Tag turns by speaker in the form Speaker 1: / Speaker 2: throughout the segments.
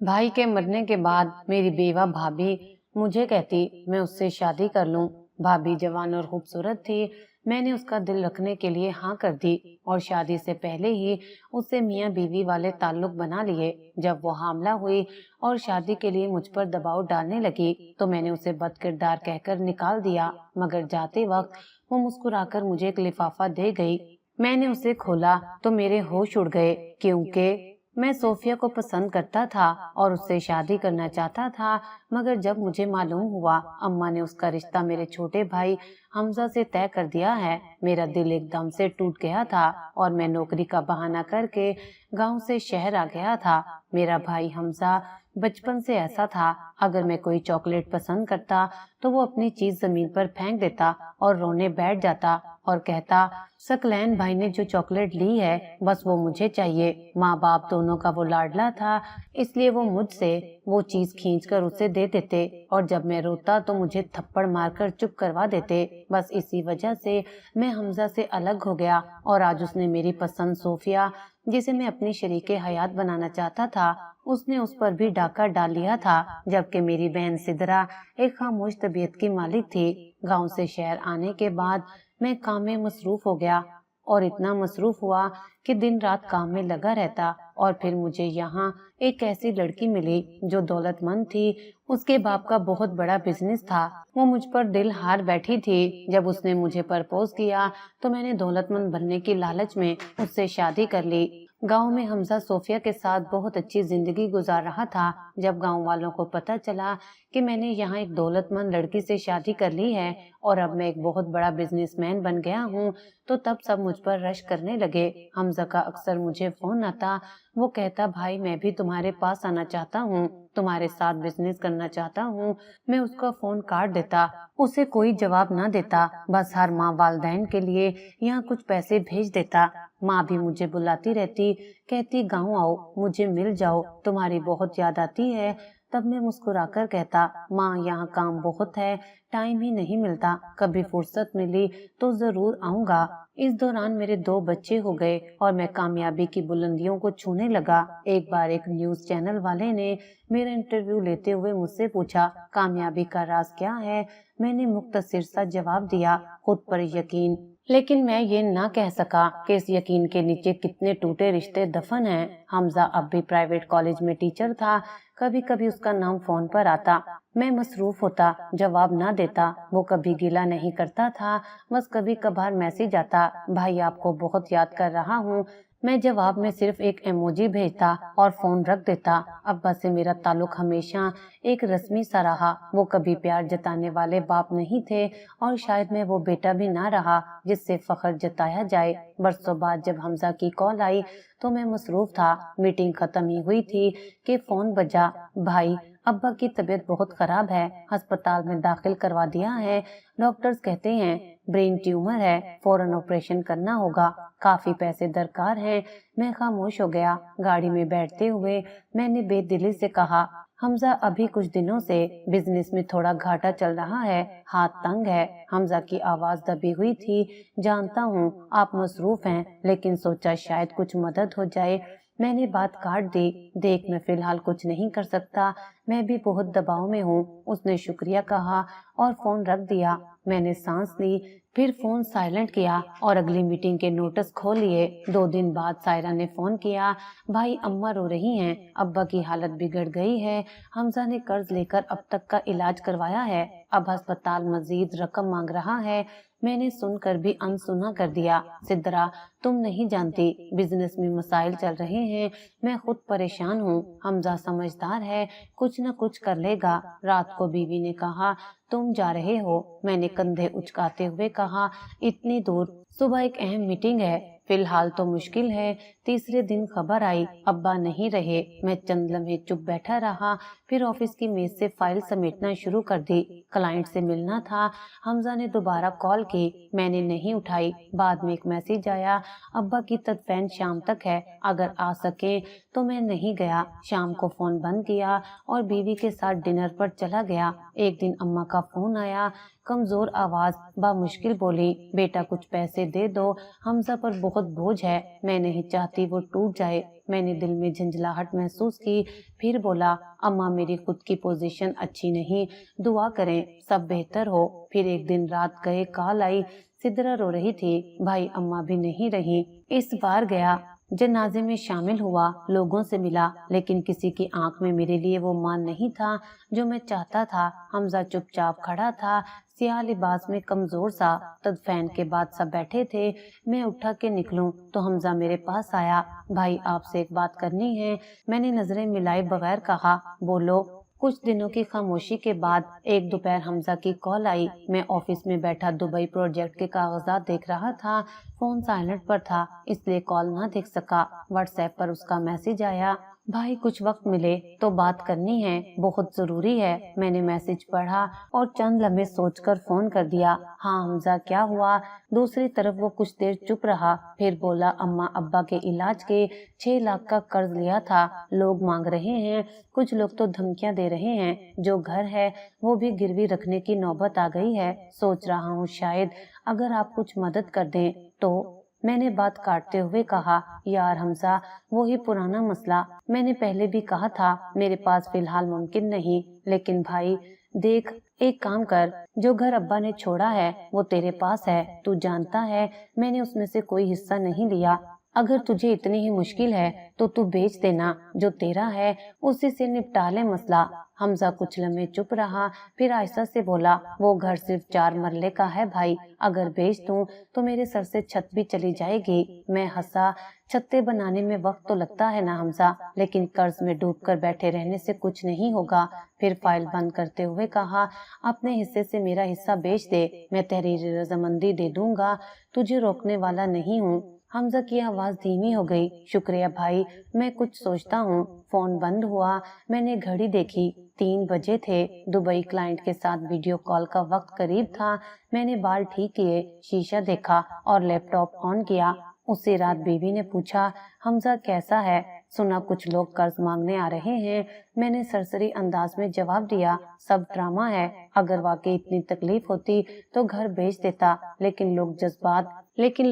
Speaker 1: भाई के मरने के बाद मेरी बेवा भाभी मुझे कहती मैं उससे शादी कर लूं। भाभी जवान और खूबसूरत थी। मैंने उसका दिल रखने के लिए हाँ कर दी और शादी से पहले ही उससे मियाँ बीवी वाले ताल्लुक बना लिए। जब वो हामला हुई और शादी के लिए मुझ पर दबाव डालने लगी तो मैंने उसे बदकिरदार कहकर निकाल दिया, मगर जाते वक्त वो मुस्कुराकर मुझे एक लिफाफा दे गई। मैंने उसे खोला तो मेरे होश उड़ गए, क्योंकि मैं सोफिया को पसंद करता था और उससे शादी करना चाहता था। मगर जब मुझे मालूम हुआ अम्मा ने उसका रिश्ता मेरे छोटे भाई हमजा से तय कर दिया है, मेरा दिल एकदम से टूट गया था और मैं नौकरी का बहाना करके गांव से शहर आ गया था। मेरा भाई हमजा बचपन से ऐसा था, अगर मैं कोई चॉकलेट पसंद करता तो वो अपनी चीज जमीन पर फेंक देता और रोने बैठ जाता और कहता, सकलैन भाई ने जो चॉकलेट ली है बस वो मुझे चाहिए। माँ बाप दोनों का वो लाडला था, इसलिए वो मुझसे वो चीज खींचकर उसे दे देते और जब मैं रोता तो मुझे थप्पड़ मारकर चुप करवा देते। बस इसी वजह से मैं हमजा से अलग हो गया और आज उसने मेरी पसंद सोफिया, जिसे मैं अपनी शरीके हयात बनाना चाहता था, उसने उस पर भी डाका डाल लिया था। जबकि मेरी बहन सिदरा एक खामोश तबीयत की मालिक थी। गांव से शहर आने के बाद मैं काम में मसरूफ हो गया और इतना मसरूफ हुआ कि दिन रात काम में लगा रहता। और फिर मुझे यहाँ एक ऐसी लड़की मिली जो दौलतमंद थी। उसके बाप का बहुत बड़ा बिजनेस था। वो मुझ पर दिल हार बैठी थी। जब उसने मुझे प्रपोज किया तो मैंने दौलतमंद बनने की लालच में उससे शादी कर ली। गांव में हमजा सोफिया के साथ बहुत अच्छी जिंदगी गुजार रहा था। जब गांव वालों को पता चला कि मैंने यहाँ एक दौलतमंद लड़की से शादी कर ली है और अब मैं एक बहुत बड़ा बिजनेसमैन बन गया हूँ, तो तब सब मुझ पर रश करने लगे। हमजा का अक्सर मुझे फोन आता। वो कहता, भाई मैं भी तुम्हारे पास आना चाहता हूँ, तुम्हारे साथ बिजनेस करना चाहता हूँ। मैं उसका फोन काट देता, उसे कोई जवाब ना देता। बस हर माँ वालदैन के लिए यहाँ कुछ पैसे भेज देता। माँ भी मुझे बुलाती रहती, कहती गाँव आओ, मुझे मिल जाओ, तुम्हारी बहुत याद आती है। तब मैं मुस्कुराकर कहता, माँ यहाँ काम बहुत है, टाइम ही नहीं मिलता, कभी फुर्सत मिली तो जरूर आऊंगा। इस दौरान मेरे 2 बच्चे हो गए और मैं कामयाबी की बुलंदियों को छूने लगा। एक बार एक न्यूज चैनल वाले ने मेरा इंटरव्यू लेते हुए मुझसे पूछा, कामयाबी का राज क्या है? मैंने मुख्तसर सा जवाब दिया, खुद पर यकीन। लेकिन मैं ये ना कह सका कि इस यकीन के नीचे कितने टूटे रिश्ते दफन हैं। हमजा अब भी प्राइवेट कॉलेज में टीचर था। कभी कभी उसका नाम फोन पर आता, मैं मसरूफ होता, जवाब ना देता। वो कभी गिला नहीं करता था, बस कभी कभार मैसेज आता, भाई आपको बहुत याद कर रहा हूँ। मैं जवाब में सिर्फ एक इमोजी भेजता और फोन रख देता। अब्बा से मेरा ताल्लुक हमेशा एक रस्मी सा रहा। वो कभी प्यार जताने वाले बाप नहीं थे और शायद मैं वो बेटा भी ना रहा जिससे फख्र जताया जाए। बरसों बाद जब हमजा की कॉल आई तो मैं मसरूफ था। मीटिंग खत्म ही हुई थी कि फोन बजा, भाई अब्बा की तबीयत बहुत खराब है, अस्पताल में दाखिल करवा दिया है। डॉक्टर्स कहते हैं ब्रेन ट्यूमर है, फौरन ऑपरेशन करना होगा, काफी पैसे दरकार हैं। मैं खामोश हो गया। गाड़ी में बैठते हुए मैंने बेदिली से कहा, हमजा अभी कुछ दिनों से बिजनेस में थोड़ा घाटा चल रहा है, हाथ तंग है। हमजा की आवाज दबी हुई थी, जानता हूँ आप मसरूफ हैं, लेकिन सोचा शायद कुछ मदद हो जाए। मैंने बात काट दी, देख मैं फिलहाल कुछ नहीं कर सकता, मैं भी बहुत दबाव में हूँ। उसने शुक्रिया कहा और फोन रख दिया। मैंने सांस ली, फिर फोन साइलेंट किया और अगली मीटिंग के नोटिस खोल लिए। 2 दिन बाद सायरा ने फोन किया, भाई अम्मा रो रही हैं, अब्बा की हालत बिगड़ गई है। हमजा ने कर्ज लेकर अब तक का इलाज करवाया है, अब अस्पताल मजीद रकम मांग रहा है। मैंने सुनकर भी अनसुना कर दिया। सिद्रा, तुम नहीं जानती, बिजनेस में मसाइल चल रहे हैं, मैं खुद परेशान हूँ। हमजा समझदार है, कुछ न कुछ कर लेगा। रात को बीवी ने कहा, तुम जा रहे हो? मैंने कंधे उचकाते हुए कहा, इतनी दूर, सुबह एक अहम मीटिंग है, फिलहाल तो मुश्किल है। तीसरे दिन खबर आई, अब्बा नहीं रहे। मैं चंद लम्हे चुप बैठा रहा, फिर ऑफिस की मेज से फाइल समेटना शुरू कर दी। क्लाइंट से मिलना था। हमजा ने दोबारा कॉल की, मैंने नहीं उठाई। बाद में एक मैसेज आया, अब्बा की तदफीन शाम तक है, अगर आ सके तो। मैं नहीं गया। शाम को फोन बंद किया और बीवी के साथ डिनर पर चला गया। एक दिन अम्मा का फोन आया, कमजोर आवाज, मुश्किल बोली, बेटा कुछ पैसे दे दो, हमजा पर बहुत बोझ है, मैं नहीं चाहती वो टूट जाए। मैंने दिल में झंझलाहट महसूस की, फिर बोला, अम्मा मेरी खुद की पोजीशन अच्छी नहीं, दुआ करें सब बेहतर हो। फिर एक दिन रात गए कॉल आई, सिद्रा रो रही थी, भाई अम्मा भी नहीं रही। इस बार गया, जनाजे में शामिल हुआ, लोगों से मिला, लेकिन किसी की आंख में मेरे लिए वो मान नहीं था जो मैं चाहता था। हमजा चुपचाप खड़ा था, सियाह लिबास में, कमजोर सा। तदफैन के बाद सब बैठे थे। मैं उठा के निकलूं तो हमजा मेरे पास आया। भाई आपसे एक बात करनी है। मैंने नजरें मिलाए बगैर कहा, बोलो। कुछ दिनों की खामोशी के बाद एक दोपहर हमजा की कॉल आई। मैं ऑफिस में बैठा दुबई प्रोजेक्ट के कागजात देख रहा था। फोन साइलेंट पर था, इसलिए कॉल ना देख सका। व्हाट्सएप पर उसका मैसेज आया, भाई कुछ वक्त मिले तो बात करनी है, बहुत जरूरी है। मैंने मैसेज पढ़ा और चंद लम्हे सोचकर फोन कर दिया। हाँ हमजा क्या हुआ? दूसरी तरफ वो कुछ देर चुप रहा, फिर बोला, अम्मा अब्बा के इलाज के 6 लाख का कर्ज लिया था, लोग मांग रहे हैं, कुछ लोग तो धमकियां दे रहे हैं, जो घर है वो भी गिरवी रखने की नौबत आ गई है। सोच रहा हूँ शायद अगर आप कुछ मदद कर दें तो। मैंने बात काटते हुए कहा, यार हमजा वही पुराना मसला, मैंने पहले भी कहा था मेरे पास फिलहाल मुमकिन नहीं। लेकिन भाई देख, एक काम कर, जो घर अब्बा ने छोड़ा है वो तेरे पास है, तू जानता है मैंने उसमें से कोई हिस्सा नहीं लिया। अगर तुझे इतनी ही मुश्किल है तो तू बेच देना, जो तेरा है उसी से निपटा ले मसला। हमजा कुछ लम्हे चुप रहा, फिर आहिस्ता से बोला, वो घर सिर्फ 4 मरले का है भाई, अगर बेच दूं तो मेरे सर से छत भी चली जाएगी। मैं हंसा, छत्ते बनाने में वक्त तो लगता है ना हमजा, लेकिन कर्ज में डूबकर बैठे रहने से कुछ नहीं होगा। फिर फाइल बंद करते हुए कहा, अपने हिस्से से मेरा हिस्सा बेच दे, मैं तहरीर रजामंदी दे दूंगा, तुझे रोकने वाला नहीं हूँ। हमजा की आवाज धीमी हो गई, शुक्रिया भाई, मैं कुछ सोचता हूँ। फोन बंद हुआ। मैंने घड़ी देखी, 3 बजे थे। दुबई क्लाइंट के साथ वीडियो कॉल का वक्त करीब था। मैंने बाल ठीक किए, शीशा देखा और लैपटॉप ऑन किया। उसी रात बीवी ने पूछा, हमजा कैसा है? सुना कुछ लोग कर्ज मांगने आ रहे हैं। मैंने सरसरी अंदाज में जवाब दिया, सब ड्रामा है, अगर वाकई इतनी तकलीफ होती तो घर बेच देता, लेकिन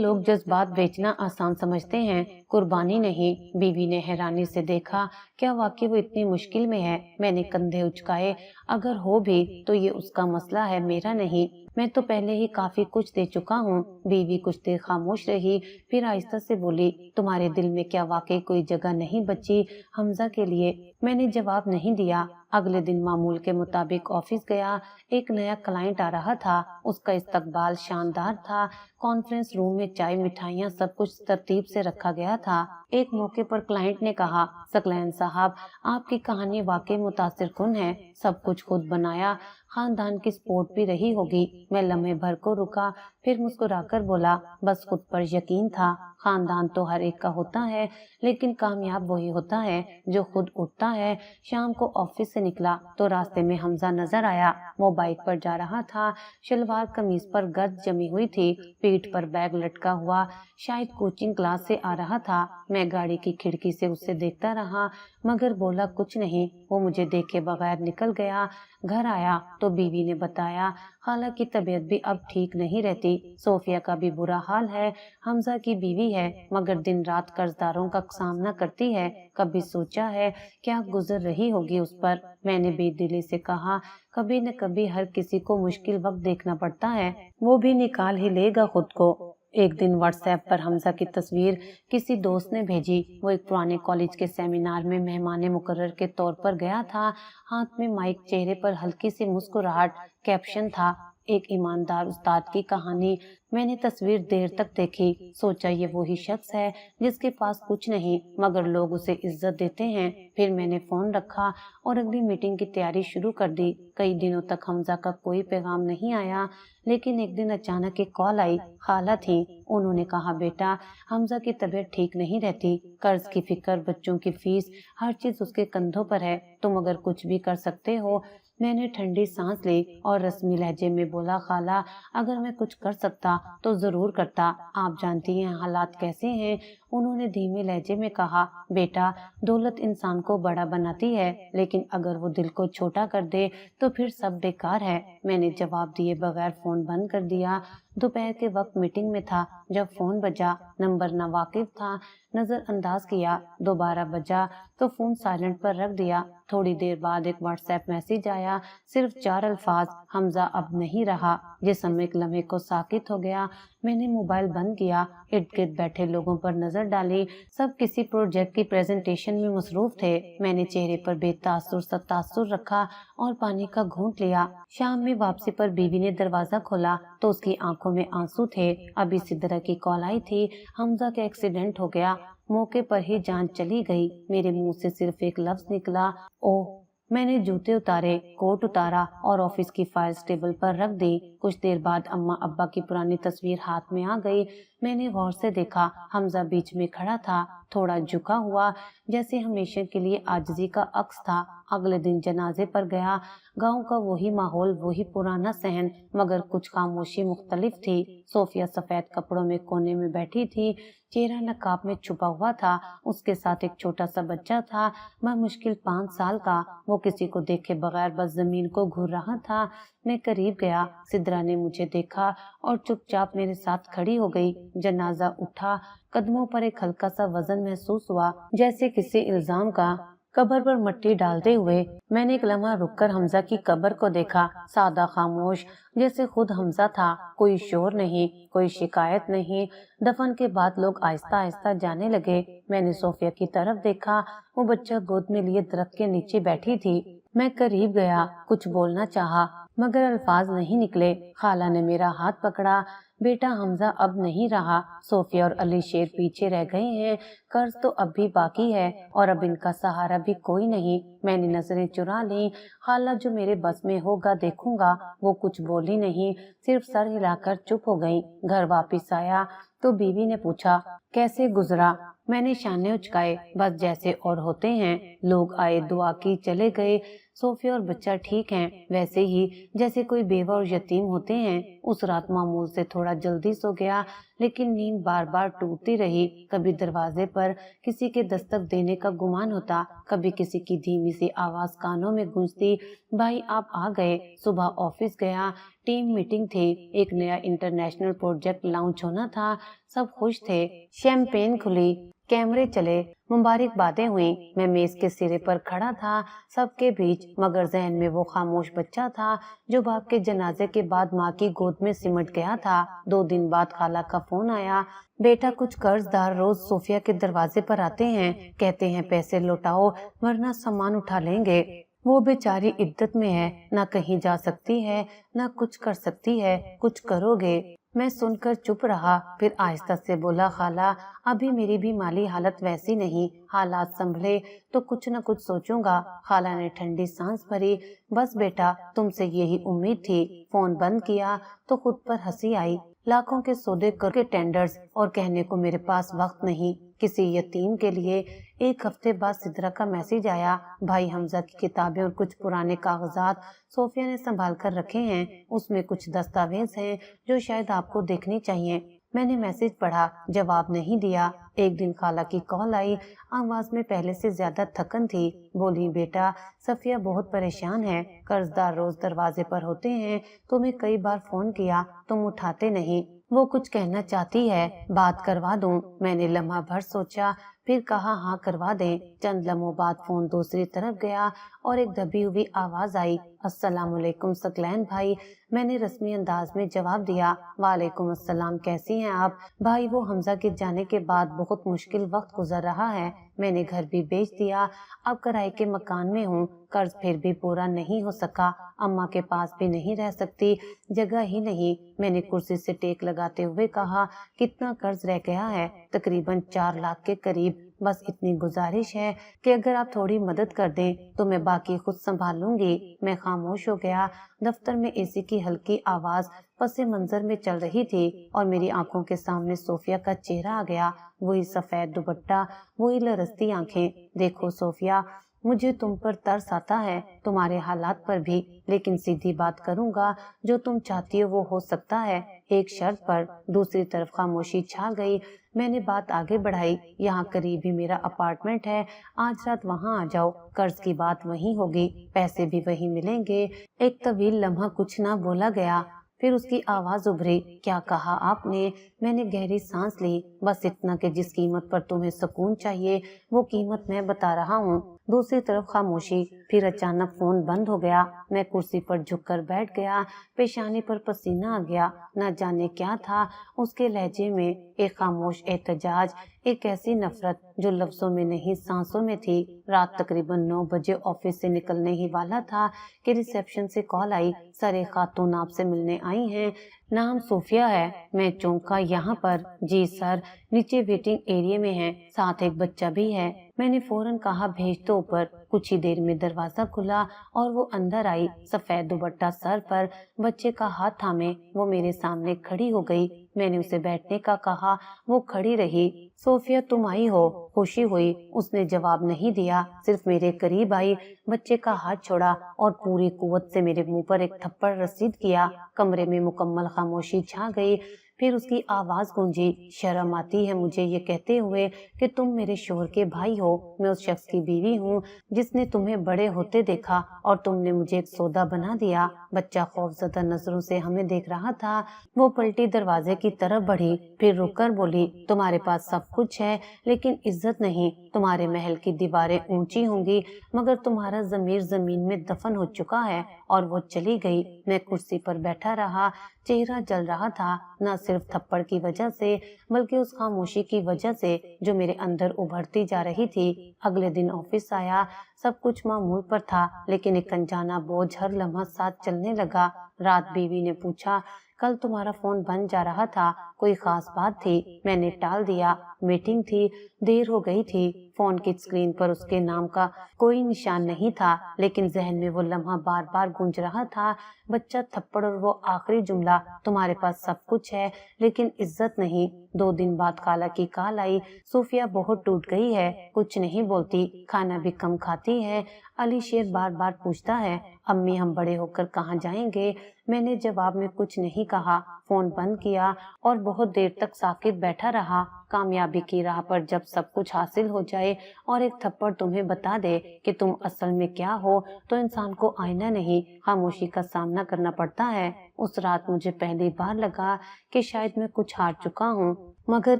Speaker 1: लोग जज्बात बेचना आसान समझते हैं, कुर्बानी नहीं। बीवी ने हैरानी से देखा, क्या वाकई वो इतनी मुश्किल में है? मैंने कंधे उचकाए, अगर हो भी तो ये उसका मसला है, मेरा नहीं, मैं तो पहले ही काफी कुछ दे चुका हूँ। बीवी कुछ देर खामोश रही, फिर आहिस्ता से बोली, तुम्हारे दिल में क्या वाकई कोई जगह नहीं बची हमजा के लिए? मैंने जवाब नहीं दिया। अगले दिन मामूल के मुताबिक ऑफिस गया। एक नया क्लाइंट आ रहा था, उसका इस्तकबाल शानदार था। कॉन्फ्रेंस रूम में चाय, मिठाइयाँ, सब कुछ तरतीब से रखा गया था। एक मौके पर क्लाइंट ने कहा, सकलैन साहब आपकी कहानी वाकई मुतासिर कुन है, सब कुछ खुद बनाया, खानदान की सपोर्ट भी रही होगी। मैं लम्हे भर को रुका, फिर मुस्कुराकर बोला, बस खुद पर यकीन था। खानदान तो हर एक का होता है, लेकिन कामयाब वही होता है जो खुद उठता है। शाम को ऑफिस से निकला तो रास्ते में हमजा नजर आया। वो बाइक पर जा रहा था, शलवार कमीज पर गर्द जमी हुई थी, पीठ पर बैग लटका हुआ, शायद कोचिंग क्लास से आ रहा था। मैं गाड़ी की खिड़की से उसे देखता रहा, मगर बोला कुछ नहीं। वो मुझे देखे बगैर निकल गया। घर आया तो बीवी ने बताया, खाला की तबीयत भी अब ठीक नहीं रहती, सोफिया का भी बुरा हाल है। हमजा की बीवी है, मगर दिन रात कर्जदारों का सामना करती है। कभी सोचा है क्या गुजर रही होगी उस पर? मैंने बेदिली से कहा, कभी न कभी हर किसी को मुश्किल वक्त देखना पड़ता है, वो भी निकाल ही लेगा खुद को। एक दिन व्हाट्सएप पर हमजा की तस्वीर किसी दोस्त ने भेजी। वो एक पुराने कॉलेज के सेमिनार में मेहमान मुकर्रर के तौर पर गया था, हाथ में माइक, चेहरे पर हल्की सी मुस्कुराहट। कैप्शन था, एक ईमानदार उस्ताद की कहानी। मैंने तस्वीर देर तक देखी, सोचा ये वही शख्स है जिसके पास कुछ नहीं मगर लोग उसे इज्जत देते हैं। फिर मैंने फोन रखा और अगली मीटिंग की तैयारी शुरू कर दी। कई दिनों तक हमजा का कोई पैगाम नहीं आया, लेकिन एक दिन अचानक एक कॉल आई। खाला थी, उन्होंने कहा, बेटा हमजा की तबीयत ठीक नहीं रहती, कर्ज की फिक्र, बच्चों की फीस, हर चीज उसके कंधों पर है, तुम अगर कुछ भी कर सकते हो। मैंने ठंडी सांस ली और रस्मी लहजे में बोला, खाला अगर मैं कुछ कर सकता तो जरूर करता, आप जानती हैं हालात कैसे हैं। उन्होंने धीमे लहजे में कहा, बेटा, दौलत इंसान को बड़ा बनाती है, लेकिन अगर वो दिल को छोटा कर दे तो फिर सब बेकार है। मैंने जवाब दिए बगैर फोन बंद कर दिया। दोपहर के वक्त मीटिंग में था, जब फोन बजा, नंबर नावाकिफ था, नजरअंदाज किया। दोबारा बजा तो फोन साइलेंट पर रख दिया। थोड़ी देर बाद एक व्हाट्सएप मैसेज आया, सिर्फ 4 अल्फाज, हमजा अब नहीं रहा। जिसम एक लम्हे को साकित हो गया। मैंने मोबाइल बंद किया, इर्द गिर्द बैठे लोगों पर नजर डाली। सब किसी प्रोजेक्ट की प्रेजेंटेशन में मसरूफ थे। मैंने चेहरे पर बेतासुर सा तासुर रखा और पानी का घूंट लिया। शाम में वापसी पर बीवी ने दरवाजा खोला तो उसकी आंखों में आंसू थे। अभी सिद्रा की कॉल आई थी, हमजा का एक्सीडेंट हो गया। मौके पर ही जान चली गई। मेरे मुंह से सिर्फ एक लफ्ज निकला, ओह। मैंने जूते उतारे, कोट उतारा और ऑफिस की फाइल्स टेबल पर रख दी। कुछ देर बाद अम्मा अब्बा की पुरानी तस्वीर हाथ में आ गई। मैंने गौर से देखा, हमजा बीच में खड़ा था, थोड़ा झुका हुआ, जैसे हमेशा के लिए आजिज़ी का अक्स था। अगले दिन जनाजे पर गया। गांव का वही माहौल, वही पुराना सहन, मगर कुछ खामोशी मुख्तलिफ थी। सोफिया सफेद कपड़ों में कोने में बैठी थी, चेहरा नकाब में छुपा हुआ था। उसके साथ एक छोटा सा बच्चा था, मुश्किल 5 साल का। वो किसी को देखे बगैर बस जमीन को घूर रहा था। मैं करीब गया। सिद्रा ने मुझे देखा और चुपचाप मेरे साथ खड़ी हो गई। जनाजा उठा, कदमों पर एक हल्का सा वजन महसूस हुआ, जैसे किसी इल्जाम का। कब्र पर मिट्टी डालते हुए मैंने एक लम्हा रुककर हमजा की कब्र को देखा, सादा खामोश, जैसे खुद हमजा था। कोई शोर नहीं, कोई शिकायत नहीं। दफन के बाद लोग आहिस्ता आहिस्ता जाने लगे। मैंने सोफिया की तरफ देखा, वो बच्चा गोद में लिए दरख्त के नीचे बैठी थी। मैं करीब गया, कुछ बोलना चाहा, मगर अल्फाज नहीं निकले। खाला ने मेरा हाथ पकड़ा, बेटा, हमजा अब नहीं रहा। सोफिया और अली शेर पीछे रह गए हैं, कर्ज तो अब भी बाकी है और अब इनका सहारा भी कोई नहीं। मैंने नजरें चुरा ली। खाला, जो मेरे बस में होगा देखूंगा। वो कुछ बोली नहीं, सिर्फ सर हिलाकर चुप हो गई। घर वापस आया तो बीवी ने पूछा, कैसे गुजरा? मैंने शाने उचकाए, बस जैसे और होते हैं। लोग आए, दुआ की, चले गए। सोफिया और बच्चा ठीक हैं, वैसे ही जैसे कोई बेवा और यतीम होते हैं। उस रात मामूल से थोड़ा जल्दी सो गया, लेकिन नींद बार बार टूटती रही। कभी दरवाजे पर किसी के दस्तक देने का गुमान होता, कभी किसी की धीमी सी आवाज कानों में गूंजती, भाई आप आ गए। सुबह ऑफिस गया, टीम मीटिंग थी, एक नया इंटरनेशनल प्रोजेक्ट लॉन्च होना था। सब खुश थे, शैंपेन खुली, कैमरे चले, मुबारकबादें हुई। मैं मेज के सिरे पर खड़ा था, सबके बीच, मगर जहन में वो खामोश बच्चा था जो बाप के जनाजे के बाद माँ की गोद में सिमट गया था। 2 दिन बाद खाला का फोन आया, बेटा, कुछ कर्जदार रोज सोफिया के दरवाजे पर आते हैं, कहते हैं पैसे लौटाओ वरना सामान उठा लेंगे। वो बेचारी इद्दत में है, ना कहीं जा सकती है, ना कुछ कर सकती है। कुछ करोगे? मैं सुनकर चुप रहा, फिर आहिस्ता से बोला, खाला, अभी मेरी भी माली हालत वैसी नहीं, हालात संभले तो कुछ न कुछ सोचूंगा। खाला ने ठंडी सांस भरी, बस बेटा, तुमसे यही उम्मीद थी। फोन बंद किया तो खुद पर हंसी आई। लाखों के सौदे करके टेंडर्स, और कहने को मेरे पास वक्त नहीं किसी यतीम के लिए। 1 हफ्ते बाद सिद्रा का मैसेज आया, भाई हमजा की किताबें और कुछ पुराने कागजात सोफिया ने संभाल कर रखे हैं। उसमें कुछ दस्तावेज हैं जो शायद आपको देखने चाहिए। मैंने मैसेज पढ़ा, जवाब नहीं दिया। एक दिन खाला की कॉल आई, आवाज में पहले से ज्यादा थकन थी। बोली, बेटा, सफिया बहुत परेशान है, कर्जदार रोज दरवाजे पर होते हैं, तुम्हें कई बार फोन किया, तुम उठाते नहीं। वो कुछ कहना चाहती है, बात करवा दूं? मैंने लम्हा भर सोचा, फिर कहा, हाँ करवा दें। चंद लम्हों बाद फोन दूसरी तरफ गया और एक दबी हुई आवाज आई, अस्सलामुअलैकुम सकलैन भाई। मैंने रस्मी अंदाज में जवाब दिया, वालेकुम अस्सलाम, कैसी हैं आप? भाई, वो हमजा के जाने के बाद बहुत मुश्किल वक्त गुजर रहा है। मैंने घर भी बेच दिया, अब किराए के मकान में हूँ। कर्ज फिर भी पूरा नहीं हो सका, अम्मा के पास भी नहीं रह सकती, जगह ही नहीं। मैंने कुर्सी से टेक लगाते हुए कहा, कितना कर्ज रह गया है? तकरीबन 4 लाख के करीब। बस इतनी गुजारिश है कि अगर आप थोड़ी मदद कर दें तो मैं बाकी खुद संभाल लूंगी। मैं खामोश हो गया। दफ्तर में एसी की हल्की आवाज पसे मंजर में चल रही थी और मेरी आंखों के सामने सोफिया का चेहरा आ गया। वही सफेद दुपट्टा, वही लरसती आंखें। देखो सोफिया, मुझे तुम पर तरस आता है, तुम्हारे हालात पर भी, लेकिन सीधी बात करूंगा, जो तुम चाहती हो वो हो सकता है, एक शर्त पर। दूसरी तरफ खामोशी छा गई। میں نے بات آگے بڑھائی، یہاں قریب ہی میرا اپارٹمنٹ ہے، آج رات وہاں آ جاؤ، قرض کی بات وہیں ہوگی، پیسے بھی وہیں ملیں گے۔ ایک طویل لمحہ کچھ نہ بولا گیا، پھر اس کی آواز ابھری، کیا کہا آپ نے؟ میں نے گہری سانس لی، بس اتنا کہ جس قیمت پر تمہیں سکون چاہیے وہ قیمت میں بتا رہا ہوں۔ دوسری طرف خاموشی، پھر اچانک فون بند ہو گیا۔ میں کرسی پر جھک کر بیٹھ گیا، پیشانی پر پسینہ آ گیا۔ نہ جانے کیا تھا اس کے لہجے میں، ایک خاموش احتجاج، ایک ایسی نفرت جو لفظوں میں نہیں سانسوں میں تھی۔ رات تقریباً 9 بجے آفس سے نکلنے ہی والا تھا کہ ریسیپشن سے کال آئی، سر ایک خاتون آپ سے ملنے آئی ہیں، نام صوفیہ ہے۔ میں چونکا، یہاں پر؟ جی سر، نیچے ویٹنگ ایریا میں ہے، ساتھ ایک بچہ بھی ہے۔ میں نے فوراً کہا بھیج دو اوپر۔ کچھ ہی دیر میں دروازہ کھلا اور وہ اندر آئی، سفید دوپٹہ سر پر، بچے کا ہاتھ تھامے وہ میرے سامنے کھڑی ہو گئی۔ میں نے اسے بیٹھنے کا کہا، وہ کھڑی رہی۔ صوفیہ تم آئی ہو؟ خوشی ہوئی۔ اس نے جواب نہیں دیا، صرف میرے قریب آئی، بچے کا ہاتھ چھوڑا اور پوری قوت سے میرے منہ پر ایک تھپڑ رسید کیا۔ کمرے میں مکمل خاموشی چھا گئی۔ پھر اس کی آواز گونجی، شرم آتی ہے مجھے یہ کہتے ہوئے کہ تم میرے شوہر کے بھائی ہو، میں اس شخص کی بیوی ہوں جس نے تمہیں بڑے ہوتے دیکھا اور تم نے مجھے ایک سودا بنا دیا۔ بچہ خوفزدہ نظروں سے ہمیں دیکھ رہا تھا۔ وہ پلٹی دروازے کی طرف بڑھی، پھر رک کر بولی، تمہارے پاس سب کچھ ہے لیکن عزت نہیں۔ تمہارے محل کی دیواریں اونچی ہوں گی مگر تمہارا ضمیر زمین میں دفن ہو چکا ہے۔ اور وہ چلی گئی۔ میں کرسی پر بیٹھا رہا، چہرہ جل رہا تھا، نہ صرف تھپڑ کی وجہ سے بلکہ اس خاموشی کی وجہ سے جو میرے اندر ابھرتی جا رہی تھی۔ اگلے دن آفس آیا، سب کچھ معمول پر تھا لیکن ایک انجانا بوجھ ہر لمحہ ساتھ چلنے لگا۔ رات بیوی نے پوچھا، کل تمہارا فون بند جا رہا تھا، کوئی خاص بات تھی؟ میں نے ٹال دیا، میٹنگ تھی، دیر ہو گئی تھی۔ فون کی اسکرین پر اس کے نام کا کوئی نشان نہیں تھا لیکن ذہن میں وہ لمحہ بار بار گونج رہا تھا، بچہ، تھپڑ اور وہ آخری جملہ، تمہارے پاس سب کچھ ہے لیکن عزت نہیں۔ 2 دن بعد خالہ کی کال آئی، صوفیہ بہت ٹوٹ گئی ہے، کچھ نہیں بولتی، کھانا بھی کم کھاتی ہے۔ علی شیر بار بار پوچھتا ہے، امی ہم بڑے ہو کر کہاں جائیں گے؟ میں نے جواب میں کچھ نہیں کہا، فون بند کیا اور بہت دیر تک ساکت بیٹھا رہا۔ کامیابی کی راہ پر جب سب کچھ حاصل ہو جائے اور ایک تھپڑ تمہیں بتا دے کہ تم اصل میں کیا ہو تو انسان کو آئینہ نہیں، خاموشی کا سامنا کرنا پڑتا ہے۔ اس رات مجھے پہلی بار لگا کہ شاید میں کچھ ہار چکا ہوں، مگر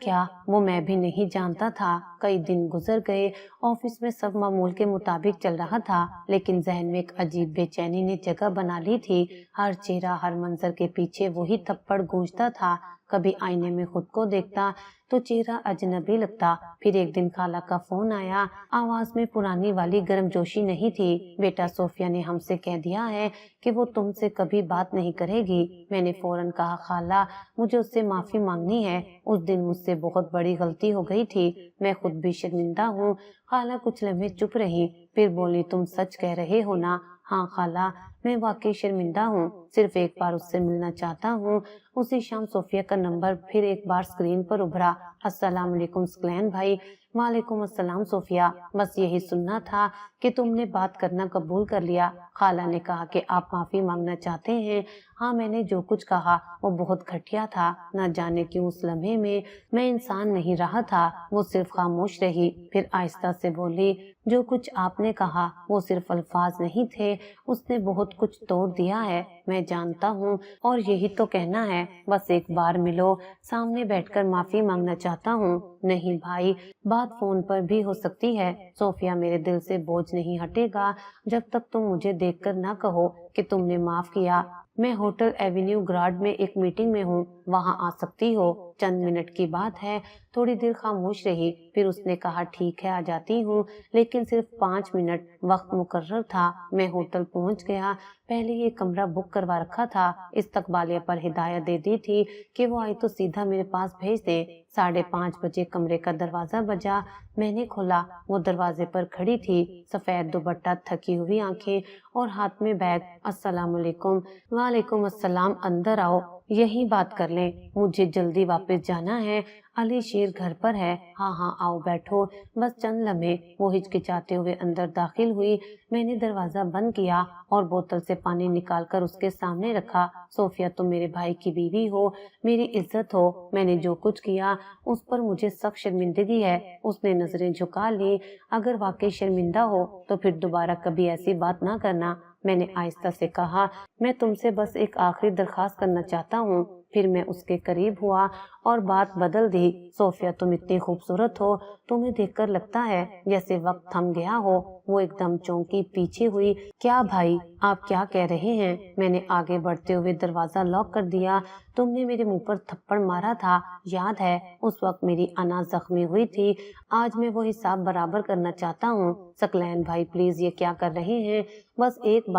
Speaker 1: کیا وہ میں بھی نہیں جانتا تھا۔ کئی دن گزر گئے، آفس میں سب معمول کے مطابق چل رہا تھا لیکن ذہن میں ایک عجیب بے چینی نے جگہ بنا لی تھی۔ ہر چہرہ، ہر منظر کے پیچھے وہی تھپڑ گونجتا تھا۔ کبھی آئینے میں خود کو دیکھتا تو چہرہ اجنبی لگتا۔ پھر ایک دن خالہ کا فون آیا، آواز میں پرانی والی گرم جوشی نہیں تھی، بیٹا صوفیہ نے ہم سے کہہ دیا ہے کہ وہ تم سے کبھی بات نہیں کرے گی۔ میں نے فوراً کہا، خالہ مجھے اس سے معافی مانگنی ہے، اس دن مجھ سے بہت بڑی غلطی ہو گئی تھی، میں خود بھی شرمندہ ہوں۔ خالہ کچھ لمحے چپ رہی، پھر بولی، تم سچ کہہ رہے ہو نا؟ ہاں خالہ، میں واقعی شرمندہ ہوں، صرف ایک بار اس سے ملنا چاہتا ہوں۔ اسی شام صوفیہ کا نمبر پھر ایک بار اسکرین پر ابھرا، السلام علیکم سکلین بھائی۔ وعلیکم السلام صوفیہ، بس یہی سننا تھا کہ تم نے بات کرنا قبول کر لیا۔ خالہ نے کہا کہ آپ معافی مانگنا چاہتے ہیں؟ ہاں، میں نے جو کچھ کہا وہ بہت گھٹیا تھا، نہ جانے کیوں اس لمحے میں انسان نہیں رہا تھا۔ وہ صرف خاموش رہی، پھر آہستہ سے بولی، جو کچھ آپ نے کہا وہ صرف الفاظ نہیں تھے، اس نے بہت کچھ توڑ دیا ہے، میں جانتا ہوں، اور یہی تو کہنا ہے، بس ایک بار ملو، سامنے بیٹھ کر معافی مانگنا چاہتا ہوں۔ نہیں بھائی، بات فون پر بھی ہو سکتی ہے۔ صوفیہ، میرے دل سے بوجھ نہیں ہٹے گا جب تک تم مجھے دیکھ کر نہ کہو کہ تم نے معاف کیا۔ میں ہوٹل ایونیو گراڈ میں ایک میٹنگ میں ہوں، وہاں آ سکتی ہو؟ چند منٹ کی بات ہے۔ تھوڑی دیر خاموش رہی، پھر اس نے کہا، ٹھیک ہے، آ جاتی ہوں، لیکن صرف 5 منٹ۔ وقت مقرر تھا، میں ہوٹل پہنچ گیا، پہلے یہ کمرہ بک کروا رکھا تھا، استقبالیہ پر ہدایت دے دی تھی کہ وہ آئی تو سیدھا میرے پاس بھیج دے۔ 5:30 بجے کمرے کا دروازہ بجا، میں نے کھولا، وہ دروازے پر کھڑی تھی، سفید دوپٹہ، تھکی ہوئی آنکھیں اور ہاتھ میں بیگ۔ السلام علیکم۔ وعلیکم السلام، اندر آؤ۔ यही बात कर लें, मुझे जल्दी वापस जाना है। अली शेर घर पर है। हाँ हाँ आओ बैठो। बस चंद लम्हे। वो हिचकिचाते हुए अंदर दाखिल हुई। मैंने दरवाजा बंद किया और बोतल से पानी निकालकर उसके सामने रखा। सोफिया, तुम मेरे भाई की बीवी हो, मेरी इज्जत हो। मैंने जो कुछ किया उस पर मुझे सख्त शर्मिंदगी है। उसने नजरें झुका ली। अगर वाकई शर्मिंदा हो तो फिर दोबारा कभी ऐसी बात ना करना। मैंने आहिस्ता से कहा, मैं तुमसे बस एक आखिरी दरखास्त करना चाहता हूँ। फिर मैं उसके करीब हुआ और बात बदल दी। सोफिया, तुम इतनी खूबसूरत हो, तुम्हें देखकर लगता है जैसे वक्त थम गया हो। वो एकदम चौंकी, पीछे हुई। क्या भाई, आप क्या कह रहे हैं? मैंने आगे बढ़ते हुए दरवाजा लॉक कर दिया। तुमने मेरे मुंह पर थप्पड़ मारा था, याद है? उस वक्त मेरी अना जख्मी हुई थी। आज मैं वो हिसाब बराबर करना चाहता हूँ। सकलैन भाई प्लीज, ये क्या कर रहे हैं? बस एक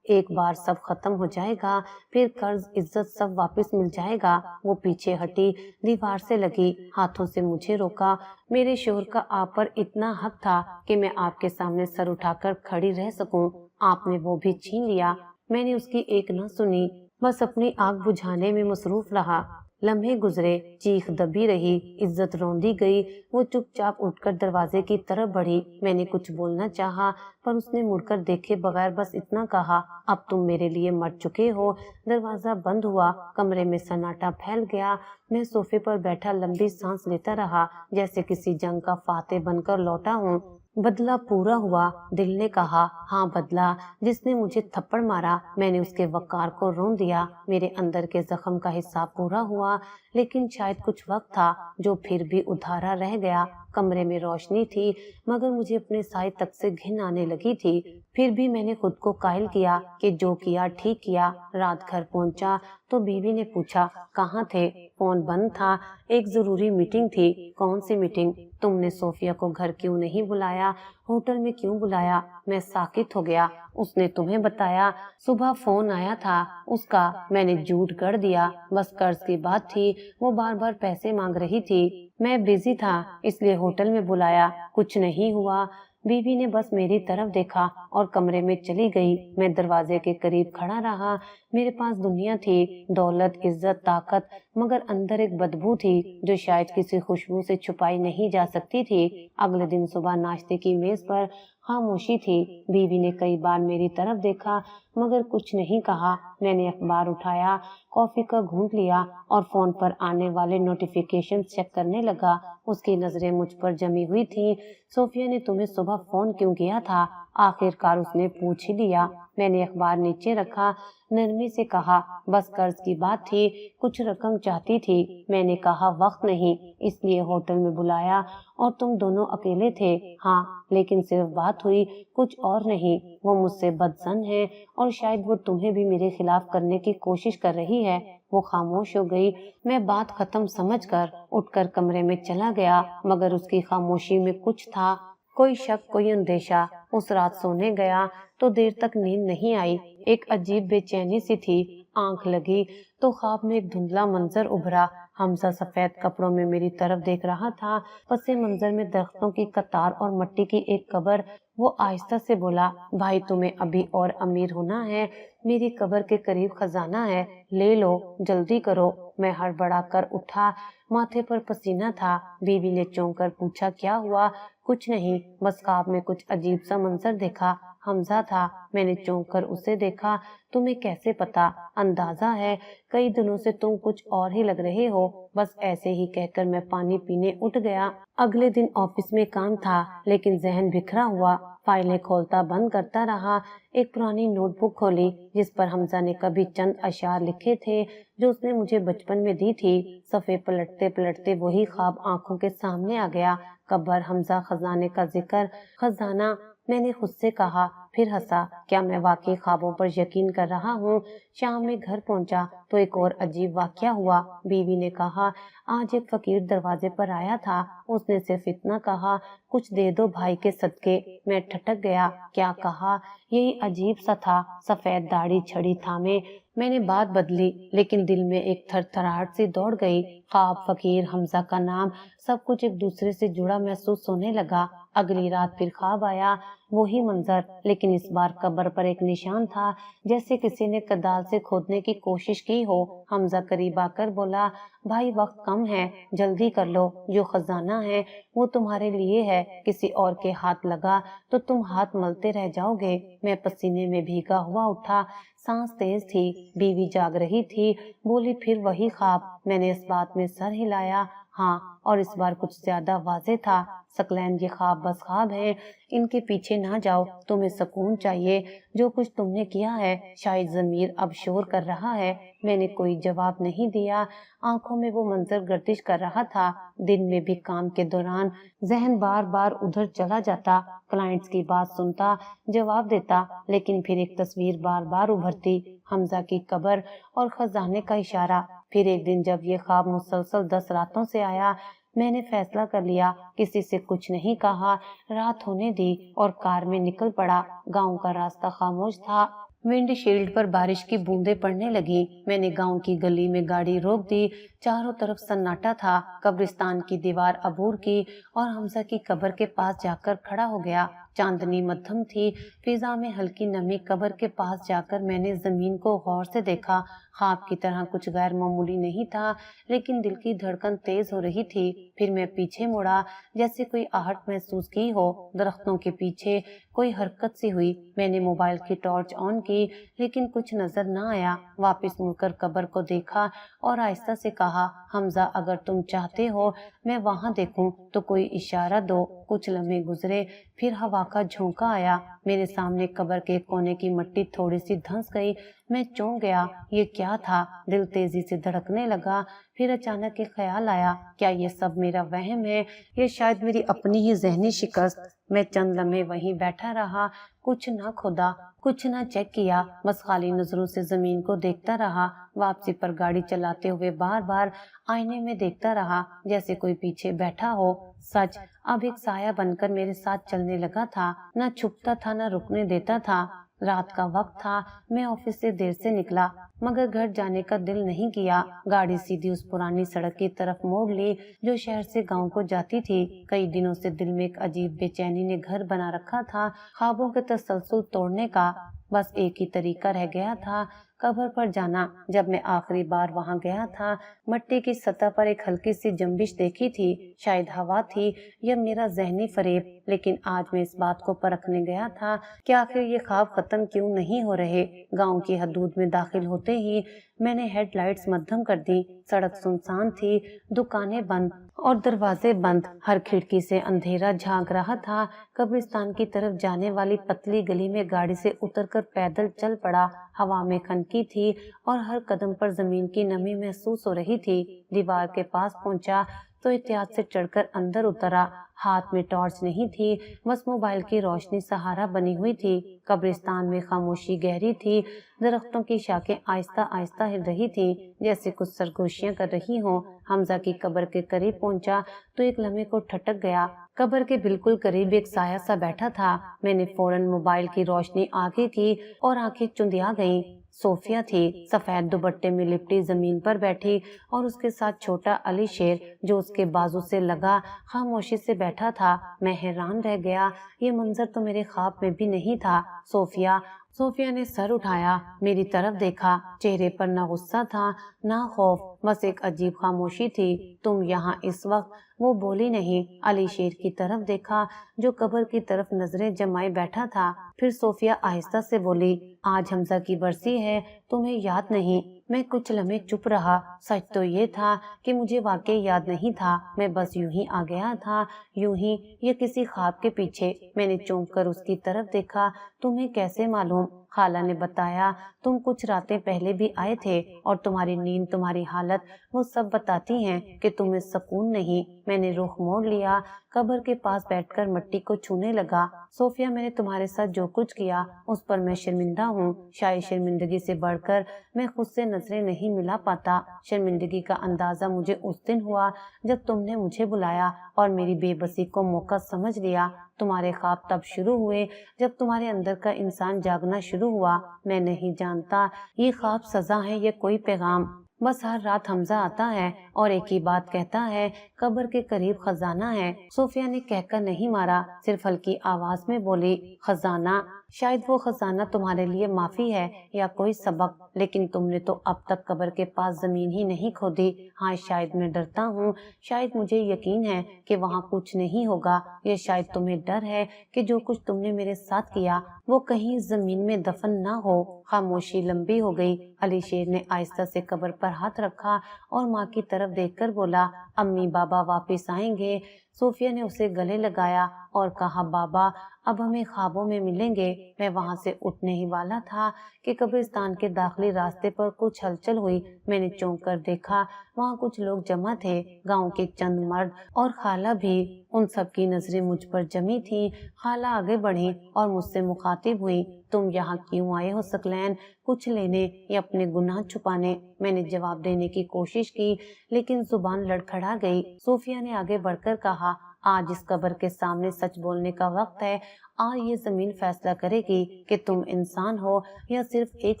Speaker 1: बार सब खत्म हो जाएगा, फिर कर्ज, इज्जत सब वापस मिल जाएगा। वो पीछे हटी, दीवार से लगी, हाथों से मुझे रोका। मेरे शोहर का आप पर इतना हक था कि मैं आपके सामने सर उठाकर खड़ी रह सकूं। आपने वो भी छीन लिया। मैंने उसकी एक न सुनी, बस अपनी आग बुझाने में मसरूफ रहा। लम्हे गुजरे, चीख दबी रही, इज्जत रौंदी गई। वो चुपचाप उठकर दरवाजे की तरफ बढ़ी। मैंने कुछ बोलना चाहा, पर उसने मुड़कर देखे बगैर बस इतना कहा, अब तुम मेरे लिए मर चुके हो। दरवाजा बंद हुआ। कमरे में सन्नाटा फैल गया। मैं सोफे पर बैठा लंबी सांस लेता रहा, जैसे किसी जंग का फातेह बनकर लौटा हूँ। बदला पूरा हुआ। दिल ने कहा, हाँ बदला। जिसने मुझे थप्पड़ मारा, मैंने उसके वकार को रौंद दिया। मेरे अंदर के जख्म का हिसाब पूरा हुआ। लेकिन शायद कुछ वक्त था जो फिर भी उधारा रह गया। कमरे में रोशनी थी, मगर मुझे अपने साए तक से घिन आने लगी थी। फिर भी मैंने खुद को कायल किया कि जो किया ठीक किया। रात घर पहुंचा तो बीवी ने पूछा, कहाँ थे? फोन बंद था। एक जरूरी मीटिंग थी। कौन सी मीटिंग? तुमने सोफिया को घर क्यों नहीं बुलाया? होटल में क्यों बुलाया? मैं साकित हो गया। उसने तुम्हें बताया? सुबह फोन आया था उसका, मैंने झूठ गढ़ दिया। बस कर्ज की बात थी, वो बार बार पैसे मांग रही थी। मैं बिजी था इसलिए होटल में बुलाया। कुछ नहीं हुआ। बीवी ने बस मेरी तरफ देखा और कमरे में चली गई। मैं दरवाजे के करीब खड़ा रहा। मेरे पास दुनिया थी, दौलत, इज्जत, ताकत, मगर अंदर एक बदबू थी जो शायद किसी खुशबू से छुपाई नहीं जा सकती थी। अगले दिन सुबह नाश्ते की मेज पर खामोशी थी। बीवी ने कई बार मेरी तरफ देखा, मगर कुछ नहीं कहा। मैंने अखबार उठाया, कॉफी का घूंट लिया और फोन पर आने वाले नोटिफिकेशन चेक करने लगा। उसकी नजरें मुझ पर जमी हुई थी। सोफिया ने तुम्हें सुबह फोन क्यों किया था? आखिरकार उसने पूछ ही लिया। मैंने अखबार नीचे रखा, नरमी से कहा, बस कर्ज की बात थी, कुछ रकम चाहती थी। मैंने कहा वक्त नहीं, इसलिए होटल में बुलाया और तुम दोनों अकेले थे। हाँ, लेकिन सिर्फ बात हुई, कुछ और नहीं। वो मुझसे बदसन है और शायद वो तुम्हें भी मेरे खिलाफ करने की कोशिश कर रही है। वो खामोश हो गई। मैं बात खत्म समझकर उठकर कमरे में चला गया, मगर उसकी खामोशी में कुछ था, कोई शक, कोई अंदेशा। उस रात सोने गया तो देर तक नींद नहीं आई। एक अजीब बेचैनी सी थी। आंख लगी तो ख्वाब में एक धुंधला मंजर उभरा। हमजा सफेद कपड़ों में मेरी तरफ देख रहा था। पसे मंजर में दरख्तों की कतार और मट्टी की एक कब्र। वो आहिस्ता से बोला, भाई तुम्हें अभी और अमीर होना है। मेरी कब्र के करीब खजाना है, ले लो, जल्दी करो। मैं हड़बड़ा कर उठा, माथे पर पसीना था। बीवी ने चौंक कर पूछा, क्या हुआ? कुछ नहीं, बस ख्वाब में कुछ अजीब सा मंजर देखा। हमजा था। मैंने चौंक कर उसे देखा। तुम्हें कैसे पता? अंदाजा है, कई दिनों से तुम कुछ और ही लग रहे हो। बस ऐसे ही कहकर मैं पानी पीने उठ गया। अगले दिन ऑफिस में काम था, लेकिन जहन बिखरा हुआ। फाइलें खोलता बंद करता रहा। एक पुरानी नोटबुक खोली जिस पर हमजा ने कभी चंद अशआर लिखे थे जो उसने मुझे बचपन में दी थी। सफ़े पलटते पलटते वही ख्वाब आंखों के सामने आ गया। कब्र, हमजा, खजाने का जिक्र। खजाना, मैंने खुद से कहा, फिर हंसा। क्या मैं वाकई ख्वाबों पर यकीन कर रहा हूँ? शाम में घर पहुंचा तो एक और अजीब वाकया हुआ। बीवी ने कहा, आज एक फकीर दरवाजे पर आया था। उसने सिर्फ इतना कहा, कुछ दे दो भाई के सदके। मैं ठटक गया। क्या कहा? यही अजीब सा था। सफेद दाढ़ी, छड़ी थामे। मैंने बात बदली, लेकिन दिल में एक थरथराहट सी दौड़ गई। ख्वाब, फकीर, हमजा का नाम, सब कुछ एक दूसरे से जुड़ा महसूस होने लगा। अगली रात फिर ख्वाब आया। वही मंजर, लेकिन इस बार कब्र पर एक निशान था, जैसे किसी ने कदाल से खोदने की कोशिश की हो। हमजा करीब आकर बोला, भाई वक्त कम है, जल्दी कर लो, जो खजाना है वो तुम्हारे लिए है, किसी और के हाथ लगा तो तुम हाथ मलते रह जाओगे। मैं पसीने में भीगा हुआ उठा, सांस तेज थी, बीवी जाग रही थी। बोली, फिर वही ख्वाब? मैंने इस बात में सर हिलाया। हाँ, और इस बार कुछ ज्यादा वाज़ेह था। सकलैन, ये ख्वाब बस ख्वाब है, इनके पीछे ना जाओ, तुम्हें सुकून चाहिए। जो कुछ तुमने किया है, शायद ज़मीर अब शोर कर रहा है। मैंने कोई जवाब नहीं दिया। आंखों में वो मंजर गर्दिश कर रहा था। दिन में भी काम के दौरान जहन बार बार उधर चला जाता, क्लाइंट्स की बात सुनता, जवाब देता, लेकिन फिर एक तस्वीर बार बार उभरती, हमजा की कब्र और खजाने का इशारा। फिर एक दिन जब ये ख्वाब मुसलसल 10 रातों से आया, मैंने फैसला कर लिया, किसी से कुछ नहीं कहा, रात होने दी और कार में निकल पड़ा। गांव का रास्ता खामोश था, विंडशील्ड पर बारिश की बूंदें पड़ने लगी। मैंने गांव की गली में गाड़ी रोक दी। चारों तरफ सन्नाटा था। कब्रिस्तान की दीवार अबूर की और हमजा की कब्र के पास जाकर खड़ा हो गया। चांदनी मध्यम थी, फिजा में हल्की नमी। कब्र के पास जाकर मैंने जमीन को गौर से देखा। ख्वाब की तरह कुछ गैर मामूली नहीं था, लेकिन दिल की धड़कन तेज हो रही थी। फिर मैं पीछे मुड़ा, जैसे कोई आहट महसूस की हो। दरख्तों के पीछे कोई हरकत सी हुई। मैंने मोबाइल की टॉर्च ऑन की, लेकिन कुछ नजर न आया। वापस मुड़कर कब्र को देखा और आहिस्ता से कहा, हमजा, अगर तुम चाहते हो मैं वहां देखूं तो कोई इशारा दो। कुछ लम्हे गुजरे, फिर हवा का झोंका आया। मेरे सामने कब्र के कोने की मिट्टी थोड़ी सी धंस गई। मैं चौंक गया। ये क्या था? दिल तेजी से धड़कने लगा। फिर अचानक एक ख्याल आया, क्या ये सब मेरा वहम है? ये शायद मेरी अपनी ही जहनी शिकस्त। मैं चंद लम्हे वहीं बैठा रहा, कुछ ना खोदा, कुछ ना चेक किया, बस खाली नजरों से जमीन को देखता रहा। वापसी पर गाड़ी चलाते हुए बार बार आईने में देखता रहा, जैसे कोई पीछे बैठा हो। सच, अब एक साया बनकर मेरे साथ चलने लगा था, न छुपता था न रुकने देता था। रात का वक्त था। मैं ऑफिस से देर से निकला, मगर घर जाने का दिल नहीं किया। गाड़ी सीधी उस पुरानी सड़क की तरफ मोड़ ली जो शहर से गांव को जाती थी। कई दिनों से दिल में एक अजीब बेचैनी ने घर बना रखा था, ख्वाबों के तसलसल तोड़ने का। बस एक ही तरीका रह गया था, कब्र पर जाना। जब मैं आखिरी बार वहां गया था, मिट्टी की सतह पर एक हल्की सी जंबिश देखी थी। शायद हवा थी या मेरा जहनी फरेब, लेकिन आज मैं इस बात को परखने गया था कि आखिर ये ख्वाब खत्म क्यों नहीं हो रहे। गांव की हदूद में दाखिल होते ही मैंने हेडलाइट्स मध्यम कर दी। सड़क सुनसान थी, दुकानें बंद और दरवाजे बंद। हर खिड़की से अंधेरा झांक रहा था। कब्रिस्तान की तरफ जाने वाली पतली गली में गाड़ी से उतरकर पैदल चल पड़ा। हवा में खनकी थी और हर कदम पर जमीन की नमी महसूस हो रही थी। दीवार के पास पहुंचा तो एहतियात से चढ़कर अंदर उतरा। हाथ में टॉर्च नहीं थी, बस मोबाइल की रोशनी सहारा बनी हुई थी। कब्रिस्तान में खामोशी गहरी थी। दरख्तों की शाखें आहिस्ता आहिस्ता हिल रही थी, जैसे कुछ सरगोशियां कर रही हों। हमजा की कब्र के करीब पहुंचा तो एक लम्हे को ठटक गया। कब्र के बिल्कुल करीब एक साया सा बैठा था। मैंने फौरन मोबाइल की रोशनी आगे की और आंखें चुंधिया गईं। सोफिया थी, सफेद दुपट्टे में लिपटी जमीन पर बैठी, और उसके साथ छोटा अली शेर जो उसके बाजू से लगा खामोशी से बैठा था। मैं हैरान रह गया, ये मंजर तो मेरे ख्वाब में भी नहीं था। सोफिया ने सर उठाया, मेरी तरफ देखा। चेहरे पर ना गुस्सा था ना खौफ, बस एक अजीब खामोशी थी। तुम यहाँ इस वक्त? वो बोली नहीं। अली शेर की तरफ देखा जो कब्र की तरफ नजरें जमाए बैठा था। फिर सोफिया आहिस्ता से बोली, आज हमजा की बरसी है, तुम्हें याद नहीं? मैं कुछ लम्हे चुप रहा। सच तो ये था कि मुझे वाकई याद नहीं था। मैं बस यूं ही आ गया था, यूं ही, ये किसी ख्वाब के पीछे। मैंने चौंक कर उसकी तरफ देखा। तुम्हें कैसे मालूम? खाला ने बताया, तुम कुछ रातें पहले भी आए थे, और तुम्हारी नींद, तुम्हारी हालत, वो सब बताती हैं कि तुम्हें सुकून नहीं। मैंने रुख मोड़ लिया, कब्र के पास बैठकर मिट्टी को छूने लगा। सोफिया, मैंने तुम्हारे साथ जो कुछ किया उस पर मैं शर्मिंदा हूँ। शायद शर्मिंदगी से बढ़कर मैं खुद से नजरें नहीं मिला पाता। शर्मिंदगी का अंदाजा मुझे उस दिन हुआ जब तुमने मुझे बुलाया और मेरी बेबसी को मौका समझ लिया। तुम्हारे ख्वाब तब शुरू हुए जब तुम्हारे अंदर का इंसान जागना शुरू हुआ। मैं नहीं जानता ये ख्वाब सजा है या कोई पैगाम। बस हर रात हमजा आता है और एक ही बात कहता है, कब्र के करीब खजाना है। सोफिया ने कहकर नहीं मारा, सिर्फ हल्की आवाज में बोली, खजाना? शायद वो खजाना तुम्हारे लिए माफी है या कोई सबक, लेकिन तुमने तो अब तक कब्र के पास जमीन ही नहीं खोदी। हाँ, शायद मैं डरता हूँ, शायद मुझे यकीन है कि वहाँ कुछ नहीं होगा, या शायद तुम्हें डर है कि जो कुछ तुमने मेरे साथ किया वो कहीं जमीन में दफन ना हो। खामोशी लंबी हो गई। अली शेर ने आहिस्ता से कब्र पर हाथ रखा और माँ की तरफ देखकर बोला, अम्मी बाबा वापस आएंगे। सोफिया ने उसे गले लगाया और कहा, बाबा अब हमें ख्वाबों में मिलेंगे। मैं वहां से उठने ही वाला था कि कब्रिस्तान के दाखिली रास्ते पर कुछ हलचल हुई। मैंने चौंक कर देखा, वहाँ कुछ लोग जमा थे, गांव के चंद मर्द और खाला भी। उन सब की नजरें मुझ पर जमी थी। खाला आगे बढ़ी और मुझसे मुखातिब हुई, तुम यहाँ क्यों आए हो सकलैन? कुछ लेने या अपने गुनाह छुपाने? मैंने जवाब देने की कोशिश की, लेकिन जुबान लड़खड़ा गई। सोफिया ने आगे बढ़कर कहा, आज इस कब्र के सामने सच बोलने का वक्त है। आज ये जमीन फैसला करेगी कि तुम इंसान हो या सिर्फ एक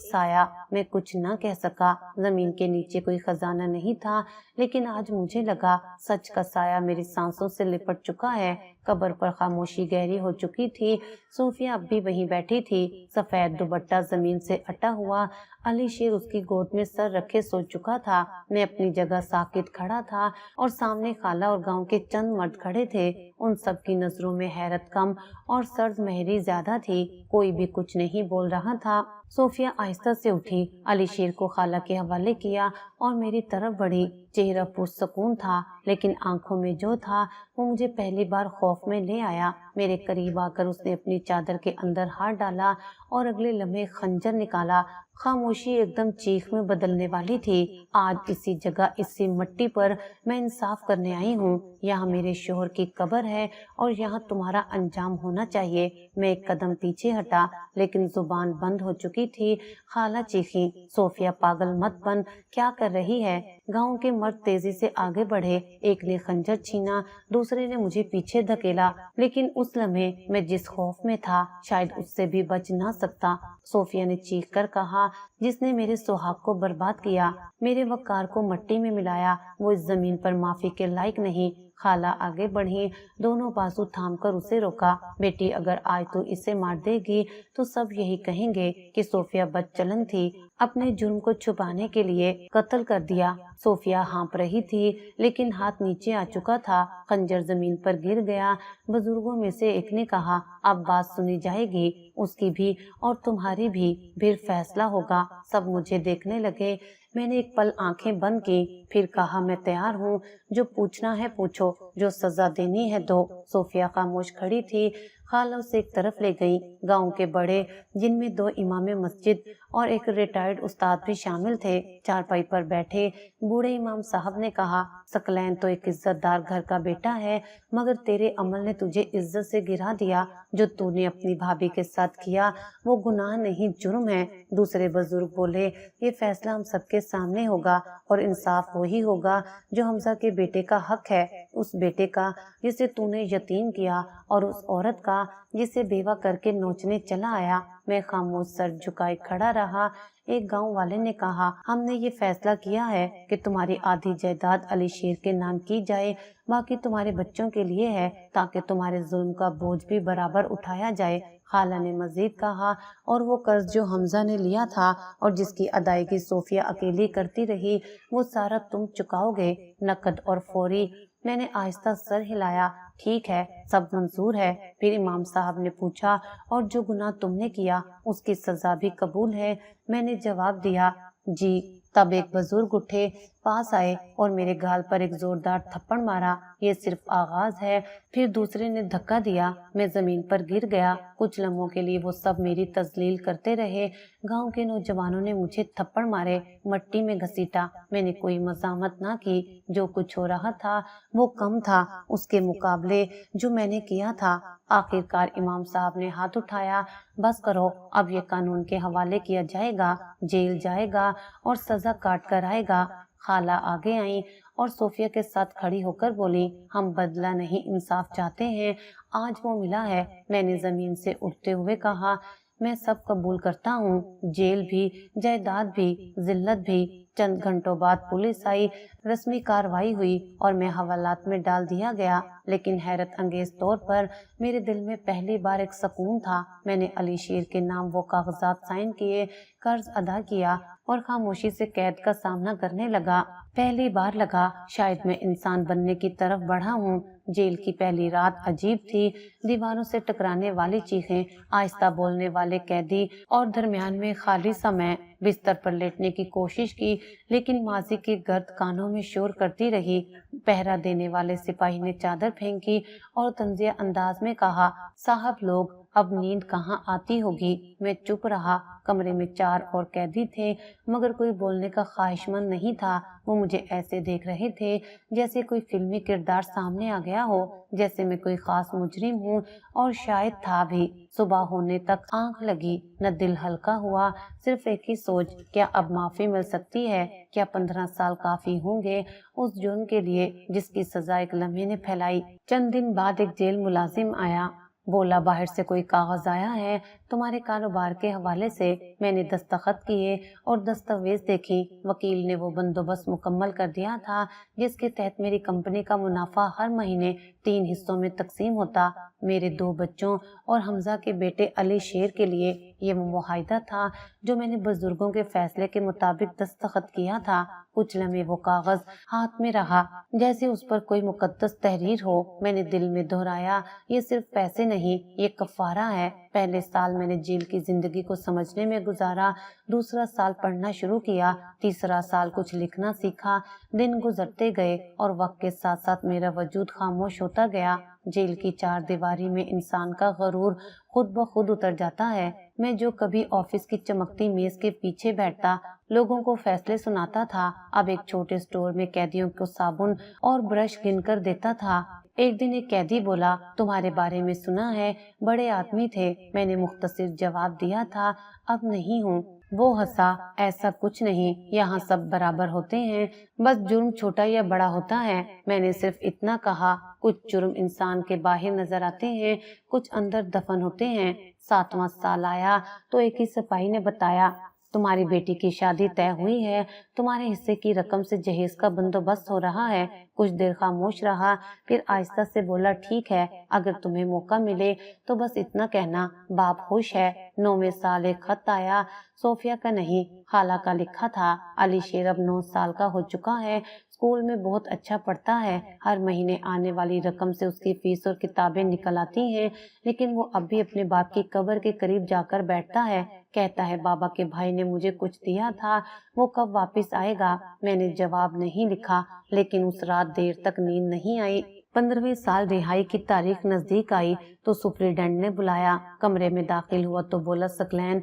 Speaker 1: साया। मैं कुछ न कह सका। जमीन के नीचे कोई खजाना नहीं था, लेकिन आज मुझे लगा सच का साया मेरी सांसों से लिपट चुका है। कब्र पर खामोशी गहरी हो चुकी थी। सोफिया अब भी वहीं बैठी थी, सफेद दुपट्टा जमीन से अटा हुआ। अली शेर उसकी गोद में सर रखे सो चुका था। मैं अपनी जगह साकित खड़ा था और सामने खाला और गांव के चंद मर्द खड़े थे। उन सब की नजरों में हैरत कम और सर्द मेहरी ज्यादा थी। कोई भी कुछ नहीं बोल रहा था। सोफिया आहिस्ता से उठी, अली शेर को खाला के हवाले किया और मेरी तरफ बढ़ी। चेहरा पुरसकून था, लेकिन आंखों में जो था वो मुझे पहली बार खौफ में ले आया। मेरे करीब आकर उसने अपनी चादर के अंदर हाथ डाला और अगले लम्हे खंजर निकाला। खामोशी एकदम चीख में बदलने वाली थी। आज इसी जगह, इसी मिट्टी पर मैं इंसाफ करने आई हूँ। यहाँ मेरे शोहर की कब्र है और यहाँ तुम्हारा अंजाम होना चाहिए। मैं एक कदम पीछे हटा, लेकिन जुबान बंद हो चुकी थी। खाला चीखी, सोफिया पागल मत बन, क्या कर रही है? गांव के मर्द तेजी से आगे बढ़े। एक ने खंजर छीना, दूसरे ने मुझे पीछे धकेला, लेकिन उस लम्हे मैं जिस खौफ में था शायद उससे भी बच ना सकता। सोफिया ने चीख कर कहा, जिसने मेरे सुहाग को बर्बाद किया, मेरे वकार को मट्टी में मिलाया, वो इस जमीन पर माफी के लायक नहीं। खाला आगे बढ़ी, दोनों बाजू थामकर उसे रोका। बेटी, अगर आज तू इसे मार देगी तो सब यही कहेंगे कि सोफिया बदचलन थी, अपने जुर्म को छुपाने के लिए कत्ल कर दिया। सोफिया हाँप रही थी, लेकिन हाथ नीचे आ चुका था। खंजर जमीन पर गिर गया। बुजुर्गों में से एक ने कहा, अब बात सुनी जाएगी, उसकी भी और तुम्हारी भी, फिर फैसला होगा। सब मुझे देखने लगे। मैंने एक पल आंखें बंद की, फिर कहा, मैं तैयार हूँ, जो पूछना है पूछो, जो सजा देनी है दो। सोफिया खामोश खड़ी थी। खाला उसे एक तरफ ले गई। गांव के बड़े, जिनमें 2 इमाम मस्जिद और एक रिटायर्ड उस्ताद भी शामिल थे, चारपाई पर बैठे। बूढ़े इमाम साहब ने कहा, सकलैन तो एक इज्जतदार घर का बेटा है, मगर तेरे अमल ने तुझे इज्जत से गिरा दिया। जो तूने अपनी भाभी के साथ किया वो गुनाह नहीं, जुर्म है। दूसरे बुजुर्ग बोले, ये फैसला हम सबके सामने होगा और इंसाफ वही होगा जो हमजा के बेटे का हक है, उस बेटे का जिसे तूने यतीम किया और उस औरत का जिसे बेवा करके नोचने चला आया। मैं खामोश सर झुकाए खड़ा रहा। एक गांव वाले ने कहा, हमने ये फैसला किया है कि तुम्हारी आधी जायदाद अली शेर के नाम की जाए, बाकी तुम्हारे बच्चों के लिए है, ताकि तुम्हारे जुल्म का बोझ भी बराबर उठाया जाए। खाला ने मजीद कहा, और वो कर्ज जो हमजा ने लिया था और जिसकी अदायगी सोफिया अकेली करती रही, वो सारा तुम चुकाओगे, नकद और फौरी। मैंने आहिस्ता सर हिलाया, ठीक है, सब मंजूर है। फिर इमाम साहब ने पूछा, और जो गुनाह तुमने किया उसकी सजा भी कबूल है? मैंने जवाब दिया, जी। तब एक बुजुर्ग उठे, पास आए और मेरे गाल पर एक जोरदार थप्पड़ मारा। ये सिर्फ आगाज है। फिर दूसरे ने धक्का दिया, मैं जमीन पर गिर गया। कुछ लम्हों के लिए वो सब मेरी तजलील करते रहे। गांव के नौजवानों ने मुझे थप्पड़ मारे, मट्टी में घसीटा। मैंने कोई मजामत ना की। जो कुछ हो रहा था वो कम था उसके मुकाबले जो मैंने किया था। आखिरकार इमाम साहब ने हाथ उठाया, बस करो, अब ये कानून के हवाले किया जाएगा, जेल जाएगा और सजा काट कर आएगा। खाला आगे आई और सोफिया के साथ खड़ी होकर बोली, हम बदला नहीं इंसाफ चाहते हैं, आज वो मिला है। मैंने जमीन से उठते हुए कहा, मैं सब कबूल करता हूँ, जेल भी, जायदाद भी, जिल्लत भी, چند گھنٹوں بعد پولیس آئی، رسمی کارروائی ہوئی اور میں حوالات میں ڈال دیا گیا، لیکن حیرت انگیز طور پر میرے دل میں پہلی بار ایک سکون تھا۔ میں نے علی شیر کے نام وہ کاغذات سائن کیے، قرض ادا کیا اور خاموشی سے قید کا سامنا کرنے لگا۔ پہلی بار لگا شاید میں انسان بننے کی طرف بڑھا ہوں۔ جیل کی پہلی رات عجیب تھی، دیواروں سے ٹکرانے والی چیخیں، آہستہ بولنے والے قیدی اور درمیان میں خالی سا میں۔ بستر پر لیٹنے کی کوشش کی لیکن ماضی کی گرد کانوں میں شور کرتی رہی۔ پہرا دینے والے سپاہی نے چادر پھینکی اور طنزیہ انداز میں کہا، صاحب لوگ اب نیند کہاں آتی ہوگی۔ میں چپ رہا۔ کمرے میں 4 اور قیدی تھے مگر کوئی بولنے کا خواہش مند نہیں تھا۔ وہ مجھے ایسے دیکھ رہے تھے جیسے کوئی فلمی کردار سامنے آ گیا ہو، جیسے میں کوئی خاص مجرم ہوں، اور شاید تھا بھی۔ صبح ہونے تک آنکھ لگی نہ دل ہلکا ہوا، صرف ایک ہی سوچ، کیا اب معافی مل سکتی ہے؟ کیا 15 سال کافی ہوں گے اس جرم کے لیے جس کی سزا ایک لمحے نے پھیلائی؟ چند دن بعد ایک جیل ملازم آیا، بولا باہر سے کوئی کاغذ آیا ہے تمہارے کاروبار کے حوالے سے۔ میں نے دستخط کیے اور دستاویز دیکھی۔ وکیل نے وہ بندوبست مکمل کر دیا تھا جس کے تحت میری کمپنی کا منافع ہر مہینے 3 حصوں میں تقسیم ہوتا۔ میرے 2 بچوں اور حمزہ کے بیٹے علی شیر کے لیے یہ وہ معاہدہ تھا جو میں نے بزرگوں کے فیصلے کے مطابق دستخط کیا تھا۔ کچھ لمحے وہ کاغذ ہاتھ میں رہا جیسے اس پر کوئی مقدس تحریر ہو۔ میں نے دل میں دہرایا، یہ صرف پیسے نہیں، یہ کفارہ ہے۔ پہلے سال میں نے جیل کی زندگی کو سمجھنے میں گزارا، دوسرا سال پڑھنا شروع کیا، تیسرا سال کچھ لکھنا سیکھا۔ دن گزرتے گئے اور وقت کے ساتھ ساتھ میرا وجود خاموش ہوتا گیا۔ جیل کی 4 دیواری میں انسان کا غرور خود بخود اتر جاتا ہے۔ میں جو کبھی آفس کی چمکتی میز کے پیچھے بیٹھتا لوگوں کو فیصلے سناتا تھا، اب ایک چھوٹے سٹور میں قیدیوں کو صابن اور برش گن کر دیتا تھا۔ ایک دن ایک قیدی بولا، تمہارے بارے میں سنا ہے، بڑے آدمی تھے۔ میں نے مختصر جواب دیا تھا، اب نہیں ہوں۔ وہ ہنسا، ایسا کچھ نہیں، یہاں سب برابر ہوتے ہیں، بس جرم چھوٹا یا بڑا ہوتا ہے۔ میں نے صرف اتنا کہا، کچھ جرم انسان کے باہر نظر آتے ہیں، کچھ اندر دفن ہوتے ہیں۔ 7واں سال آیا تو ایک ہی سپاہی نے بتایا، تمہاری بیٹی کی شادی طے ہوئی ہے، تمہارے حصے کی رقم سے جہیز کا بندوبست ہو رہا ہے۔ کچھ دیر خاموش رہا، پھر آہستہ سے بولا، ٹھیک ہے، اگر تمہیں موقع ملے تو بس اتنا کہنا، باپ خوش ہے۔ 9ویں سال ایک خط آیا، صوفیہ کا نہیں، خالہ کا لکھا تھا، علی شیر اب 9 سال کا ہو چکا ہے، اسکول میں بہت اچھا پڑھتا ہے، ہر مہینے آنے والی رقم سے اس کی فیس اور کتابیں نکل آتی ہیں، لیکن وہ اب بھی اپنے باپ کی قبر کے قریب جا کر بیٹھتا ہے، کہتا ہے بابا کے بھائی نے مجھے کچھ دیا تھا، وہ کب واپس آئے گا؟ میں نے جواب نہیں لکھا، لیکن اس رات دیر تک نیند نہیں آئی۔ 15ویں سال رہائی کی تاریخ نزدیک آئی تو سپرنٹینڈنٹ نے بلایا، کمرے میں داخل ہوا تو بولا، ثقلین،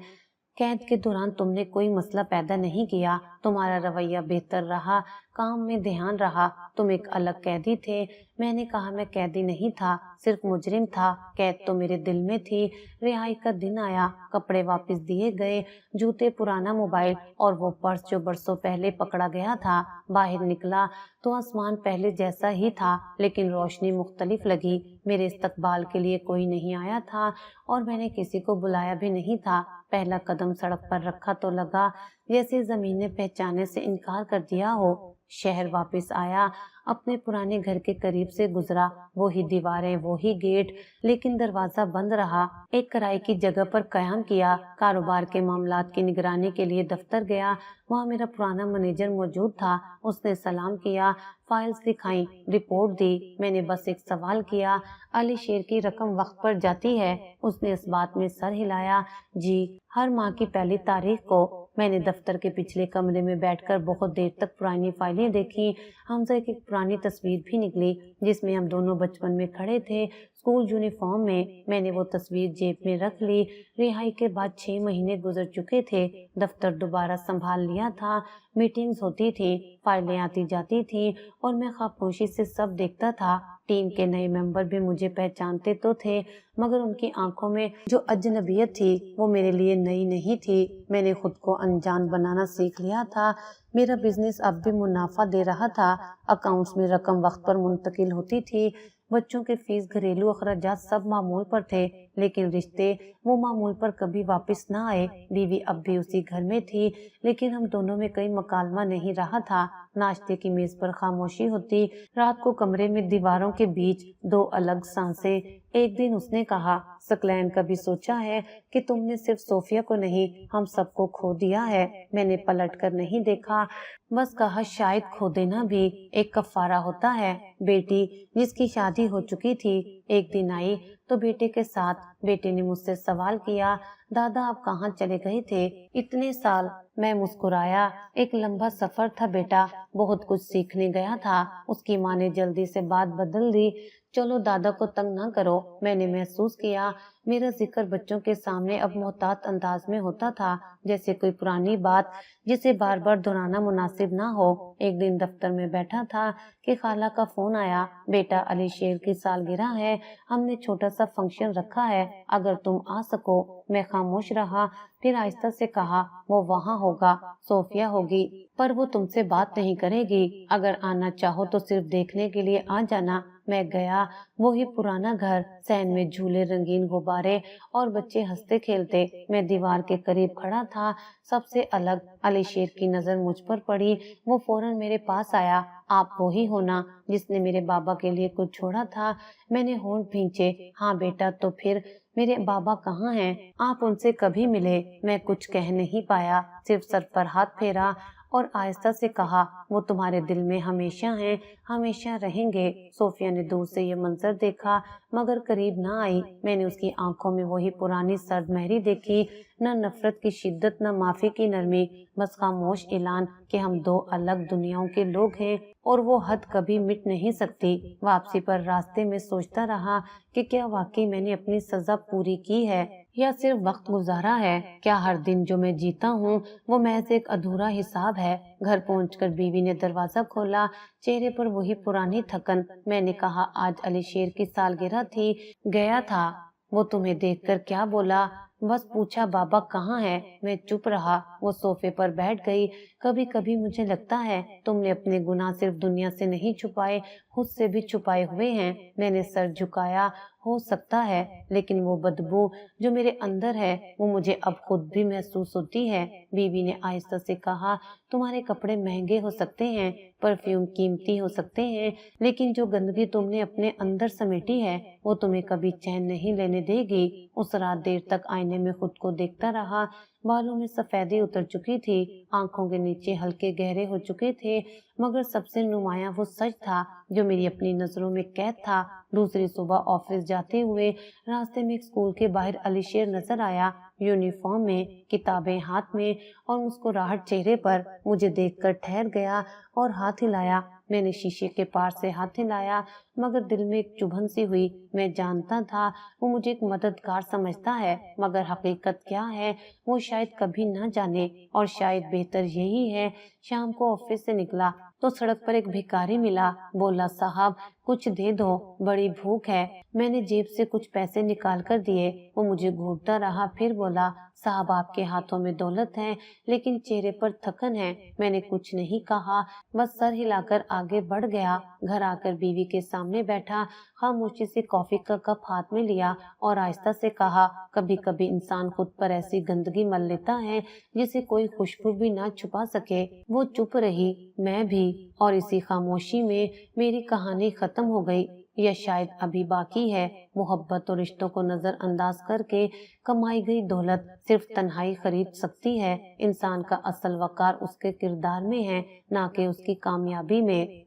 Speaker 1: قید کے دوران تم نے کوئی مسئلہ پیدا نہیں کیا، تمہارا رویہ بہتر رہا، کام میں دھیان رہا، تم ایک الگ قیدی تھے۔ میں نے کہا، میں قیدی نہیں تھا، صرف مجرم تھا، قید تو میرے دل میں تھی۔ رہائی کا دن آیا، کپڑے واپس دیے گئے، جوتے، پرانا موبائل اور وہ پرس جو برسوں پہلے پکڑا گیا تھا۔ باہر نکلا تو آسمان پہلے جیسا ہی تھا لیکن روشنی مختلف لگی۔ میرے استقبال کے لیے کوئی نہیں آیا تھا اور میں نے کسی کو بلایا بھی نہیں تھا۔ پہلا قدم سڑک پر رکھا تو لگا جیسے زمین نے پہچانے سے انکار کر دیا ہو۔ شہر واپس آیا، اپنے پرانے گھر کے قریب سے گزرا، وہی دیواریں، وہی گیٹ، لیکن دروازہ بند رہا۔ ایک کرائے کی جگہ پر قیام کیا، کاروبار کے معاملات کی نگرانی کے لیے دفتر گیا، وہاں میرا پرانا مینیجر موجود تھا۔ اس نے سلام کیا، فائلز دکھائیں، رپورٹ دی۔ میں نے بس ایک سوال کیا، علی شیر کی رقم وقت پر جاتی ہے؟ اس نے اس بات میں سر ہلایا، جی، ہر ماہ کی پہلی تاریخ کو۔ میں نے دفتر کے پچھلے کمرے میں بیٹھ کر بہت دیر تک پرانی فائلیں دیکھی۔ حمزہ کی ایک پرانی تصویر بھی نکلی جس میں ہم دونوں بچپن میں کھڑے تھے، اسکول یونیفارم میں۔ میں نے وہ تصویر جیب میں رکھ لی۔ رہائی کے بعد 6 مہینے گزر چکے تھے، دفتر دوبارہ سنبھال لیا تھا، میٹنگز ہوتی تھی، فائلیں آتی جاتی تھیں اور میں خاموشی سے سب دیکھتا تھا۔ ٹیم کے نئے ممبر بھی مجھے پہچانتے تو تھے مگر ان کی آنکھوں میں جو اجنبیت تھی وہ میرے لیے نئی نہیں تھی۔ میں نے خود کو انجان بنانا سیکھ لیا تھا۔ میرا بزنس اب بھی منافع دے رہا تھا، اکاؤنٹس میں رقم وقت پر منتقل ہوتی تھی، بچوں کے فیس، گھریلو اخراجات سب معمول پر تھے۔ लेकिन रिश्ते वो मामूल पर कभी वापस ना आए। बीवी अब भी उसी घर में थी, लेकिन हम दोनों में कोई मकालमा नहीं रहा था। नाश्ते की मेज पर खामोशी होती, रात को कमरे में दीवारों के बीच दो अलग सांसें। एक दिन उसने कहा, सकलैन, कभी सोचा है कि तुमने सिर्फ सोफिया को नहीं, हम सबको खो दिया है? मैंने पलट कर नहीं देखा, बस कहा, शायद खो देना भी एक कफारा होता है। बेटी, जिसकी शादी हो चुकी थी, एक दिन आई तो बेटे के साथ। बेटे ने मुझसे सवाल किया, दादा आप कहाँ चले गए थे इतने साल? मैं मुस्कुराया, एक लंबा सफर था बेटा, बहुत कुछ सीखने गया था। उसकी माँ ने जल्दी से बात बदल दी, चलो दादा को तंग ना करो। मैंने महसूस किया मेरा जिक्र बच्चों के सामने अब मोहतात अंदाज में होता था, जैसे कोई पुरानी बात जिसे बार बार दोहराना मुनासिब ना हो। एक दिन दफ्तर में बैठा था कि खाला का फोन आया, बेटा अली शेर की सालगिरह है, हमने छोटा सा फंक्शन रखा है, अगर तुम आ सको। मैं खामोश रहा, फिर आहिस्ता से कहा, वो वहाँ होगा, सोफिया होगी, पर वो तुमसे बात नहीं करेगी। अगर आना चाहो तो सिर्फ देखने के लिए आ जाना। मैं गया, वही पुराना घर, सैन में झूले, रंगीन गुब्बारे और बच्चे हंसते खेलते। मैं दीवार के करीब खड़ा था, सबसे अलग। अली शेर की नजर मुझ पर पड़ी, वो फौरन मेरे पास आया। आप वही हो ना जिसने मेरे बाबा के लिए कुछ छोड़ा था? मैंने होंठ भींचे। हाँ बेटा, तो फिर मेरे बाबा कहाँ हैं? आप उनसे कभी मिले? मैं कुछ कह नहीं पाया, सिर्फ सर पर हाथ फेरा और आहिस्ता से कहा, वो तुम्हारे दिल में हमेशा हैं, हमेशा रहेंगे। सोफिया ने दूर से ये मंजर देखा, मगर करीब ना आई। मैंने उसकी आंखों में वही पुरानी सर्द मेहरी देखी, न नफरत की शिद्दत, न माफी की नरमी, बस खामोश ऐलान कि हम दो अलग दुनियाओं के लोग हैं और वो हद कभी मिट नहीं सकती। वापसी पर रास्ते में सोचता रहा कि क्या वाकई मैंने अपनी सजा पूरी की है या सिर्फ वक्त गुजारा है? क्या हर दिन जो मैं जीता हूँ वो महज एक अधूरा हिसाब है? घर पहुंचकर बीवी ने दरवाजा खोला, चेहरे पर वही पुरानी थकन। मैंने कहा, आज अली शेर की सालगिरह थी, गया था। वो तुम्हें देखकर क्या बोला? बस पूछा, बाबा कहाँ है? मैं चुप रहा। वो सोफे पर बैठ गई। कभी कभी मुझे लगता है तुमने अपने गुनाह सिर्फ दुनिया से नहीं छुपाए, खुद से भी छुपाए हुए हैं। मैंने सर झुकाया, हो सकता है, लेकिन वो बदबू जो मेरे अंदर है वो मुझे अब खुद भी महसूस होती है। बीवी ने आहिस्ता से कहा, तुम्हारे कपड़े महंगे हो सकते हैं, परफ्यूम कीमती हो सकते हैं, लेकिन जो गंदगी तुमने अपने अंदर समेटी है वो तुम्हें कभी चैन नहीं लेने देगी। उस रात देर तक आईने में खुद को देखता रहा। बालों में सफेदी उतर चुकी थी, आंखों के नीचे हल्के गहरे हो चुके थे, मगर सबसे नुमाया वो सच था जो मेरी अपनी नजरों में कैद था। दूसरी सुबह ऑफिस जाते हुए रास्ते में एक स्कूल के बाहर अली शेर नजर आया, यूनिफॉर्म में, किताबें हाथ में और मुस्कुराहट चेहरे पर। मुझे देखकर ठहर गया और हाथ हिलाया। मैंने शीशे के पार से हाथ हिलाया, मगर दिल में एक चुभन सी हुई। मैं जानता था वो मुझे एक मददगार समझता है, मगर हकीकत क्या है वो शायद कभी न जाने। और शायद बेहतर यही है। शाम को ऑफिस से निकला तो सड़क पर एक भिखारी मिला। बोला, साहब कुछ दे दो, बड़ी भूख है। मैंने जेब से कुछ पैसे निकाल कर दिए। वो मुझे घूरता रहा, फिर बोला, साहब आपके हाथों में दौलत है लेकिन चेहरे पर थकन है। मैंने कुछ नहीं कहा, बस सर हिलाकर आगे बढ़ गया। घर आकर बीवी के सामने बैठा, खामोशी से कॉफी का कप हाथ में लिया और आहिस्ता से कहा, कभी कभी इंसान खुद पर ऐसी गंदगी मल लेता है जिसे कोई खुशबू भी ना छुपा सके। वो चुप रही, मैं भी, और इसी खामोशी में मेरी कहानी खत्म हो गई। यह शायद अभी बाकी है। मोहब्बत और रिश्तों को नजरअंदाज करके कमाई गई दौलत सिर्फ तन्हाई खरीद सकती है। इंसान का असल वकार उसके किरदार में है, ना कि उसकी कामयाबी में।